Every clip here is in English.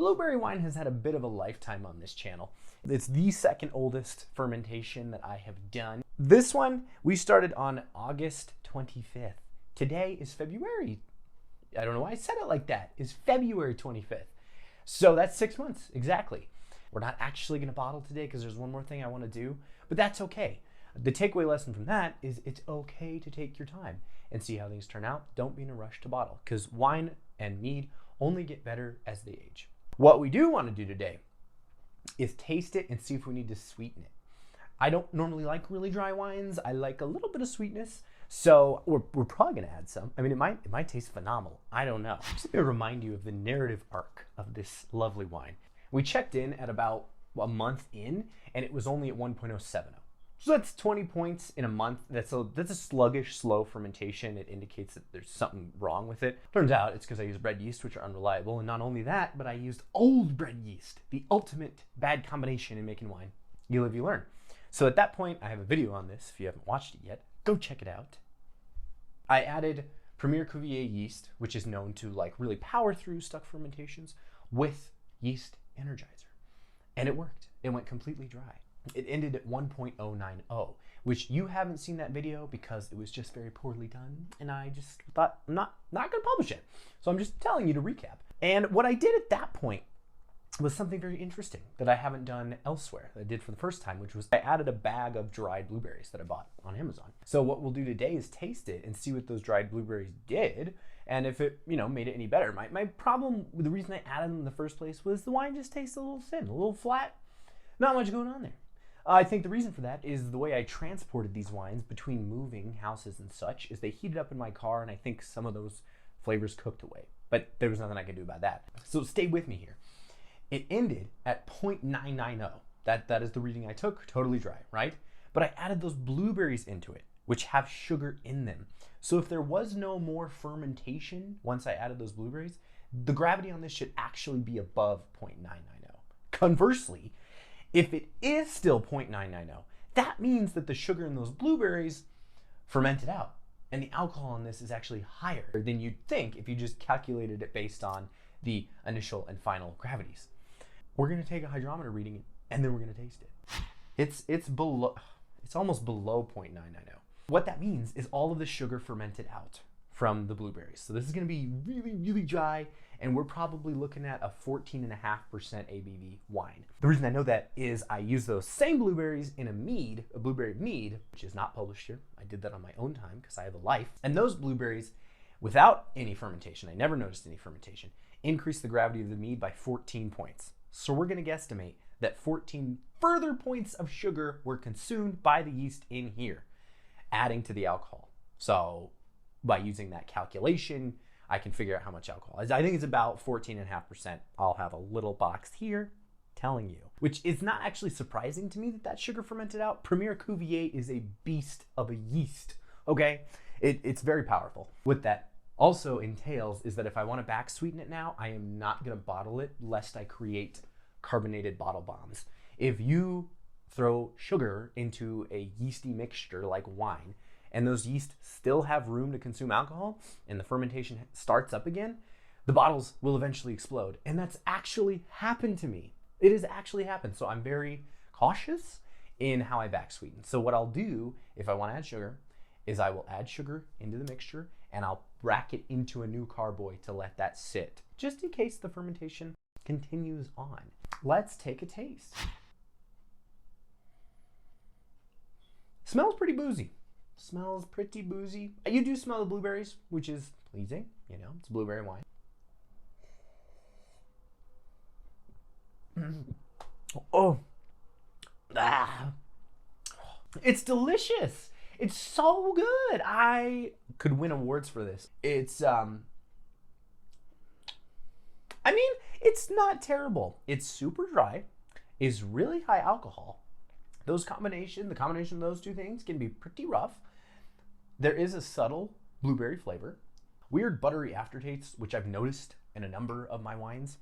Blueberry wine has had a bit of a lifetime on this channel. It's the second oldest fermentation that I have done. This one we started on August 25th. Today is February. I don't know why I said it like that. It's February 25th. So that's 6 months, exactly. We're not actually gonna bottle today because there's one more thing I wanna do, but that's okay. The takeaway lesson from that is it's okay to take your time and see how things turn out. Don't be in a rush to bottle because wine and mead only get better as they age. What we do wanna do today is taste it and see if we need to sweeten it. I don't normally like really dry wines. I like a little bit of sweetness. So we're probably gonna add some. I mean, it might taste phenomenal. I don't know. I'm just gonna remind you of the narrative arc of this lovely wine. We checked in at about a month in, and it was only at 1.070. So that's 20 points in a month. That's a sluggish, slow fermentation. It indicates that there's something wrong with it. Turns out it's because I used bread yeast, which are unreliable. And not only that, but I used old bread yeast, the ultimate bad combination in making wine. You live, you learn. So at that point, I have a video on this. If you haven't watched it yet, go check it out. I added Premier Cuvier yeast, which is known to like really power through stuck fermentations, with yeast energizer. And it worked. It went completely dry. It ended at 1.090, which you haven't seen that video because it was just very poorly done. And I just thought I'm not gonna publish it. So I'm just telling you to recap. And what I did at that point was something very interesting that I haven't done elsewhere, that I did for the first time, which was I added a bag of dried blueberries that I bought on Amazon. So what we'll do today is taste it and see what those dried blueberries did, and if it, made it any better. My problem with the reason I added them in the first place was the wine just tastes a little thin, a little flat, not much going on there. I think the reason for that is the way I transported these wines between moving houses and such is they heated up in my car, and I think some of those flavors cooked away, but there was nothing I could do about that. So stay with me here. It ended at 0.990. That is the reading I took, totally dry, right? But I added those blueberries into it, which have sugar in them. So if there was no more fermentation once I added those blueberries, the gravity on this should actually be above 0.990. Conversely, if it is still 0.990, that means that the sugar in those blueberries fermented out. And the alcohol in this is actually higher than you'd think if you just calculated it based on the initial and final gravities. We're gonna take a hydrometer reading and then we're gonna taste it. It's almost below 0.990. What that means is all of the sugar fermented out from the blueberries. So this is gonna be really, really dry, and we're probably looking at a 14.5% ABV wine. The reason I know that is I use those same blueberries in a blueberry mead, which is not published here. I did that on my own time because I have a life. And those blueberries, without any fermentation, I never noticed any fermentation, increase the gravity of the mead by 14 points. So we're gonna guesstimate that 14 further points of sugar were consumed by the yeast in here, adding to the alcohol. So by using that calculation, I can figure out how much alcohol is. I think it's about 14.5%. I'll have a little box here telling you, which is not actually surprising to me that sugar fermented out. Premier Cuvier is a beast of a yeast, okay? It's very powerful. What that also entails is that if I want to back sweeten it now, I am not going to bottle it lest I create carbonated bottle bombs. If you throw sugar into a yeasty mixture like wine, and those yeast still have room to consume alcohol, and the fermentation starts up again, the bottles will eventually explode. And that's actually happened to me. It has actually happened. So I'm very cautious in how I back sweeten. So what I'll do if I want to add sugar is I will add sugar into the mixture and I'll rack it into a new carboy to let that sit, just in case the fermentation continues on. Let's take a taste. Smells pretty boozy. Smells pretty boozy. You do smell the blueberries, which is pleasing. It's blueberry wine. Oh, it's delicious. It's so good. I could win awards for this. It's it's not terrible. It's super dry. It's really high alcohol. The combination of those two things can be pretty rough. There is a subtle blueberry flavor. Weird buttery aftertastes, which I've noticed in a number of my wines.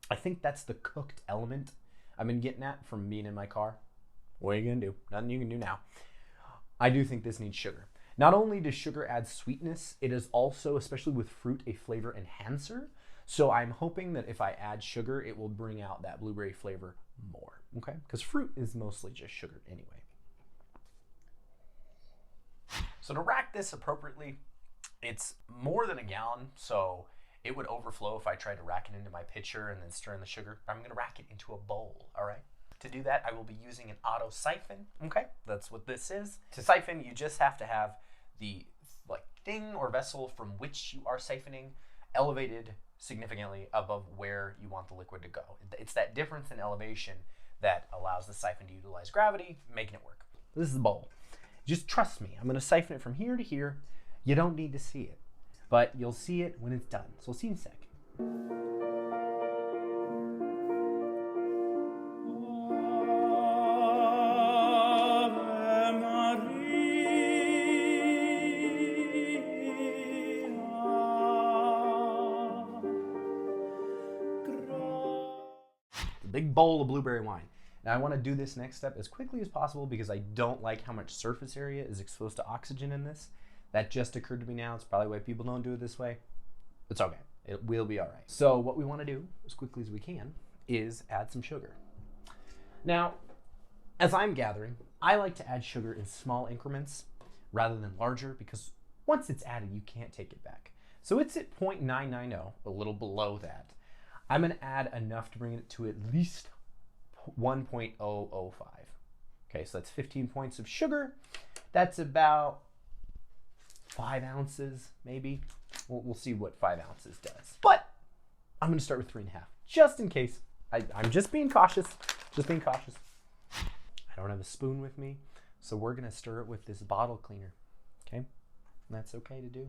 I think that's the cooked element I've been getting at from being in my car. What are you gonna do? Nothing you can do now. I do think this needs sugar. Not only does sugar add sweetness, it is also, especially with fruit, a flavor enhancer. So I'm hoping that if I add sugar, it will bring out that blueberry flavor more, okay? Because fruit is mostly just sugar anyway. So to rack this appropriately, it's more than a gallon, so it would overflow if I tried to rack it into my pitcher and then stir in the sugar. I'm gonna rack it into a bowl, all right? To do that, I will be using an auto siphon, okay? That's what this is. To siphon, you just have to have the thing or vessel from which you are siphoning elevated significantly above where you want the liquid to go. It's that difference in elevation that allows the siphon to utilize gravity, making it work. This is the bowl. Just trust me, I'm gonna siphon it from here to here. You don't need to see it, but you'll see it when it's done. So we'll see in a sec. Big bowl of blueberry wine. Now I want to do this next step as quickly as possible because I don't like how much surface area is exposed to oxygen in this. That just occurred to me now. It's probably why people don't do it this way. It's okay. It will be all right. So what we want to do as quickly as we can is add some sugar. Now, as I'm gathering, I like to add sugar in small increments rather than larger because once it's added, you can't take it back. So it's at 0.990, a little below that. I'm going to add enough to bring it to at least 1.005. Okay, so that's 15 points of sugar. That's about 5 ounces, maybe. We'll see what 5 ounces does. But I'm going to start with 3.5, just in case. I'm just being cautious. Just being cautious. I don't have a spoon with me, so we're going to stir it with this bottle cleaner. Okay? And that's okay to do.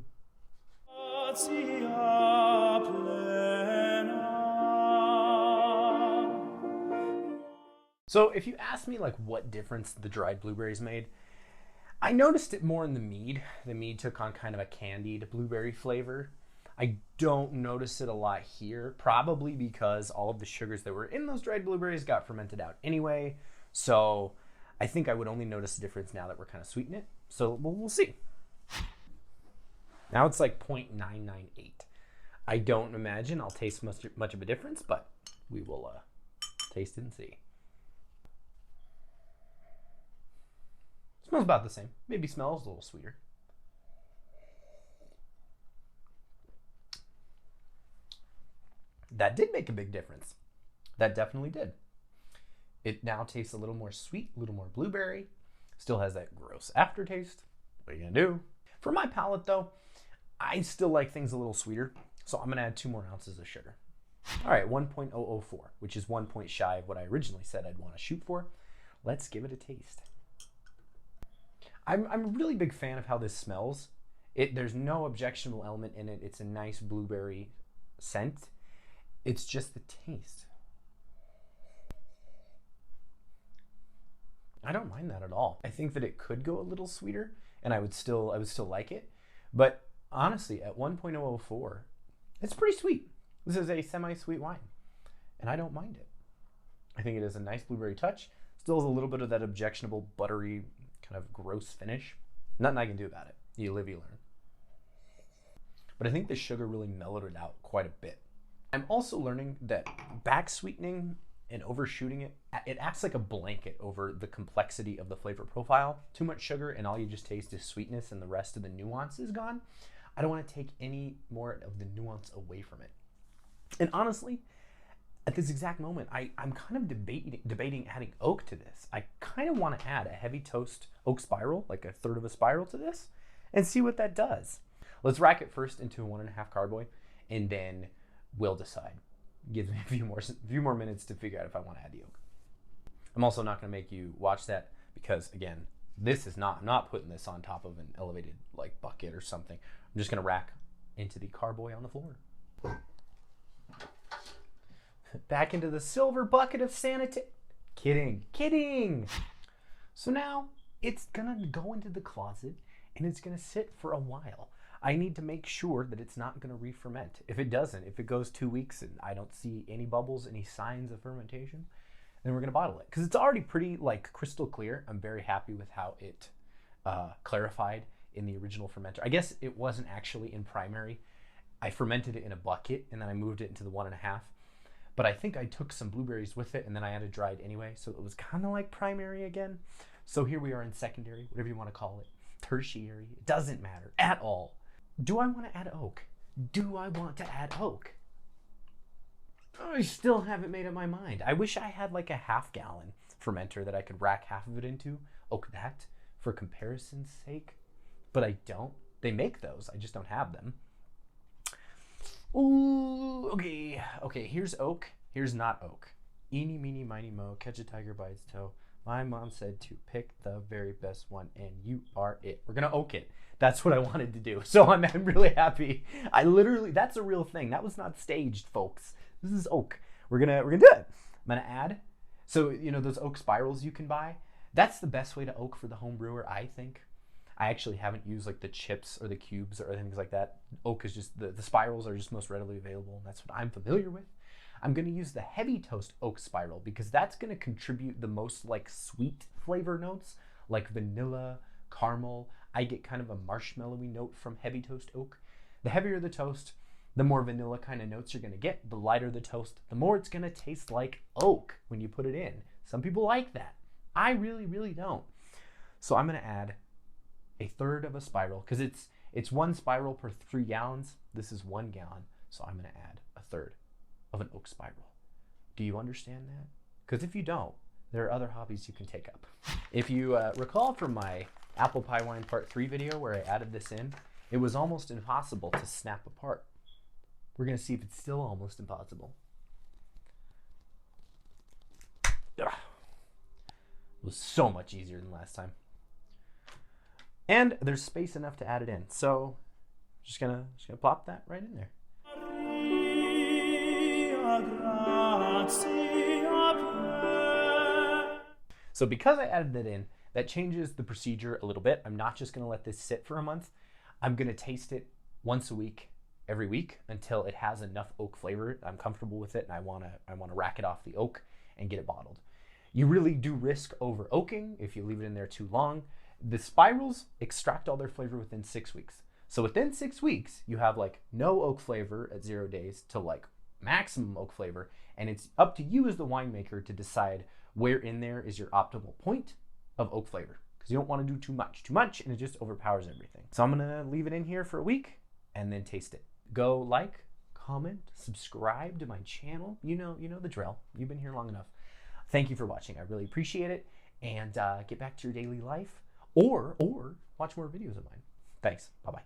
So if you ask me what difference the dried blueberries made, I noticed it more in the mead. The mead took on kind of a candied blueberry flavor. I don't notice it a lot here, probably because all of the sugars that were in those dried blueberries got fermented out anyway. So I think I would only notice the difference now that we're kind of sweetening it. So we'll see. Now it's 0.998. I don't imagine I'll taste much of a difference, but we will taste it and see. Smells about the same. Maybe smells a little sweeter. That did make a big difference. That definitely did. It now tastes a little more sweet, a little more blueberry. Still has that gross aftertaste. What are you gonna do? For my palate though, I still like things a little sweeter, so I'm gonna add 2 more ounces of sugar. All right, 1.004, which is 1 point shy of what I originally said I'd want to shoot for. Let's give it a taste. I'm a really big fan of how this smells. There's no objectionable element in it. It's a nice blueberry scent. It's just the taste. I don't mind that at all. I think that it could go a little sweeter and I would still like it. But honestly, at 1.004, it's pretty sweet. This is a semi-sweet wine and I don't mind it. I think it has a nice blueberry touch. Still has a little bit of that objectionable buttery kind of gross finish. Nothing I can do about it. You live, you learn. But I think the sugar really mellowed it out quite a bit. I'm also learning that backsweetening and overshooting it acts like a blanket over the complexity of the flavor profile. Too much sugar and all you just taste is sweetness and the rest of the nuance is gone. I don't want to take any more of the nuance away from it. And honestly, at this exact moment, I'm kind of debating adding oak to this. I kind of want to add a heavy toast oak spiral, like 1/3 of a spiral to this, and see what that does. Let's rack it first into a 1.5 carboy, and then we'll decide. Gives me a few more minutes to figure out if I want to add the oak. I'm also not going to make you watch that because, again, I'm not putting this on top of an elevated bucket or something. I'm just going to rack into the carboy on the floor. Back into the silver bucket of sanity. Kidding. So now it's gonna go into the closet and it's gonna sit for a while. I need to make sure that it's not gonna re-ferment. If it doesn't, if it goes 2 weeks and I don't see any bubbles, any signs of fermentation, then we're gonna bottle it. Because it's already pretty crystal clear. I'm very happy with how it clarified in the original fermenter. I guess it wasn't actually in primary. I fermented it in a bucket and then I moved it into the 1.5. But I think I took some blueberries with it and then I added dried anyway. So it was kind of like primary again. So here we are in secondary, whatever you want to call it. Tertiary, it doesn't matter at all. Do I want to add oak? Do I want to add oak? I still haven't made up my mind. I wish I had like a 1/2 gallon fermenter that I could rack half of it into. Oak that for comparison's sake. But I don't. They make those. I just don't have them. Ooh, okay. Okay, here's oak. Here's not oak. Eeny, meeny, miny, mo, catch a tiger by its toe. My mom said to pick the very best one, and you are it. We're gonna oak it. That's what I wanted to do. So I'm really happy. That's a real thing. That was not staged, folks. This is oak. We're gonna do it. I'm gonna add. So those oak spirals you can buy. That's the best way to oak for the home brewer, I think. I actually haven't used like the chips or the cubes or things like that. Oak is just the spirals are just most readily available. That's what I'm familiar with. I'm going to use the heavy toast oak spiral because that's going to contribute the most like sweet flavor notes like vanilla, caramel. I get kind of a marshmallowy note from heavy toast oak. The heavier the toast, the more vanilla kind of notes you're going to get. The lighter the toast, the more it's going to taste like oak when you put it in. Some people like that. I really, really don't. So I'm going to add 1/3 of a spiral because it's 1 spiral per 3 gallons. This is 1 gallon. So I'm going to add 1/3 of an oak spiral. Do you understand that? Because if you don't, there are other hobbies you can take up. If you recall from my apple pie wine part 3 video where I added this in, it was almost impossible to snap apart. We're going to see if it's still almost impossible. Ugh. It was so much easier than last time. And there's space enough to add it in. So just gonna plop that right in there. So because I added that in, that changes the procedure a little bit. I'm not just gonna let this sit for a month. I'm gonna taste it once a week, every week, until it has enough oak flavor. I'm comfortable with it and I wanna rack it off the oak and get it bottled. You really do risk over oaking if you leave it in there too long. The spirals extract all their flavor within 6 weeks. So within 6 weeks, you have like no oak flavor at 0 days to like maximum oak flavor. And it's up to you as the winemaker to decide where in there is your optimal point of oak flavor. Because you don't want to do too much and it just overpowers everything. So I'm gonna leave it in here for a week and then taste it. Go like, comment, subscribe to my channel. You know the drill. You've been here long enough. Thank you for watching. I really appreciate it. And get back to your daily life. Or watch more videos of mine. Thanks. Bye-bye.